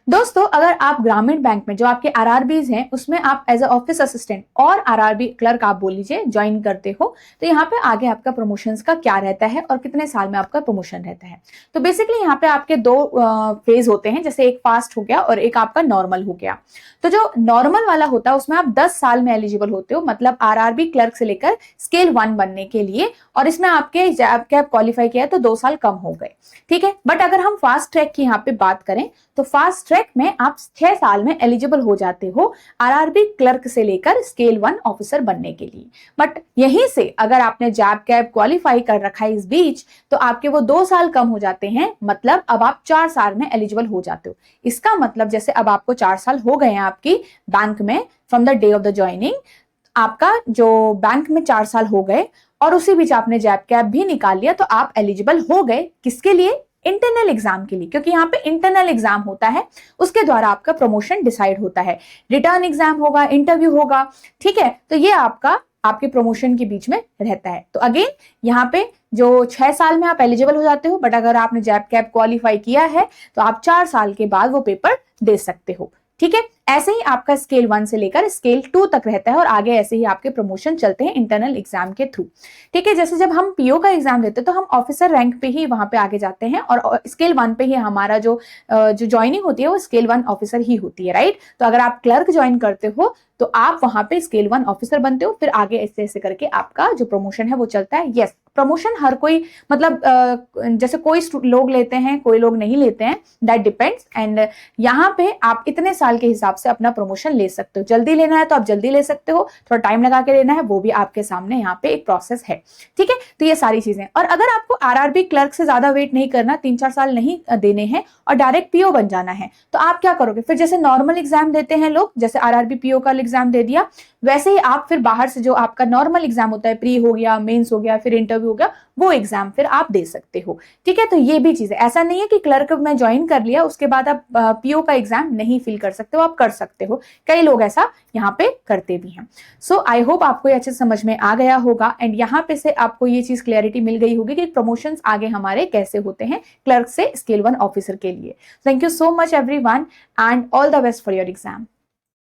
दोस्तों, अगर आप ग्रामीण बैंक में जो आपके आरआरबीज हैं उसमें आप एज अ ऑफिस असिस्टेंट और आरआरबी क्लर्क आप बोल लीजिए ज्वाइन करते हो, तो यहाँ पे आगे आपका प्रमोशंस का क्या रहता है और कितने साल में आपका प्रमोशन रहता है। तो बेसिकली यहाँ पे आपके दो फेज होते हैं, जैसे एक फास्ट हो गया और एक आपका नॉर्मल हो गया। तो जो नॉर्मल वाला होता है उसमें आप 10 साल में एलिजिबल होते हो, मतलब आरआरबी क्लर्क से लेकर स्केल 1 बनने के लिए, और इसमें आपके क्वालिफाई किया है तो 2 साल कम हो गए। ठीक है, बट अगर हम फास्ट ट्रैक की यहाँ पे बात करें तो फास्ट ट्रैक में आप 6 साल में एलिजिबल हो जाते हो आरआरबी क्लर्क से लेकर स्केल 1 ऑफिसर बनने के लिए। बट यहीं से अगर आपने जैब कैब क्वालिफाई कर रखा है इस बीच, तो आपके वो 2 साल कम हो जाते हैं, मतलब अब आप 4 साल में एलिजिबल हो जाते हो। इसका मतलब जैसे अब आपको 4 साल हो गए हैं आपकी बैंक में from the day of the joining, आपका जो बैंक में 4 साल हो गए और उसी बीच आपने जैब कैब भी निकाल लिया, तो आप एलिजिबल हो गए किसके लिए? इंटरनल एग्जाम के लिए, क्योंकि यहाँ पे इंटरनल एग्जाम होता है, उसके द्वारा आपका प्रमोशन डिसाइड होता है। रिटर्न एग्जाम होगा, इंटरव्यू होगा, ठीक है, तो ये आपका आपके प्रमोशन के बीच में रहता है। तो अगेन यहाँ पे जो 6 साल में आप एलिजिबल हो जाते हो, बट अगर आपने जैब कैब क्वालिफाई किया है तो आप 4 साल के बाद वो पेपर दे सकते हो। ठीक है, ऐसे ही आपका स्केल 1 से लेकर स्केल 2 तक रहता है और आगे ऐसे ही आपके प्रमोशन चलते हैं इंटरनल एग्जाम के थ्रू। ठीक है, जैसे जब हम पीओ का एग्जाम देते हैं तो हम ऑफिसर रैंक पे ही वहां पे आगे जाते हैं और स्केल 1 पे ही हमारा जो ज्वाइनिंग होती है वो स्केल 1 ऑफिसर ही होती है, राइट। तो अगर आप क्लर्क ज्वाइन करते हो तो आप वहां पे स्केल 1 ऑफिसर बनते हो, फिर आगे ऐसे ऐसे करके आपका जो प्रमोशन है वो चलता है। यस, प्रमोशन हर कोई, मतलब जैसे कोई लोग लेते हैं, कोई लोग नहीं लेते हैं, दैट डिपेंड्स। एंड यहाँ पे आप इतने साल के हिसाब से अपना प्रमोशन ले सकते हो। जल्दी लेना है तो आप जल्दी ले सकते हो, थोड़ा टाइम लगा के लेना है वो भी आपके सामने यहाँ पे एक प्रोसेस है। ठीक है, तो ये सारी चीजें। और अगर आपको आरआरबी क्लर्क से ज्यादा वेट नहीं करना, 3-4 साल नहीं देने हैं और डायरेक्ट पीओ बन जाना है, तो आप क्या करोगे? फिर जैसे नॉर्मल एग्जाम देते हैं लोग, जैसे आरआरबी पीओ का एग्जाम दे दिया, वैसे ही आप फिर बाहर से जो आपका नॉर्मल एग्जाम होता है, प्री हो गया, मेंस हो गया, फिर इंटरव्यू हो गया, वो एग्जाम फिर आप दे सकते हो। ठीक है, तो ये भी चीज है। ऐसा नहीं है कि क्लर्क में ज्वाइन कर लिया उसके बाद आप पीओ का एग्जाम नहीं फिल कर सकते हो, आप कर सकते हो। कई लोग ऐसा यहाँ पे करते भी हैं। सो आई होप आपको ये अच्छे समझ में आ गया होगा एंड यहाँ पे से आपको ये चीज क्लैरिटी मिल गई होगी कि प्रमोशंस आगे हमारे कैसे होते हैं क्लर्क से स्केल 1 ऑफिसर के लिए। Thank you so much everyone and all the best for your exam.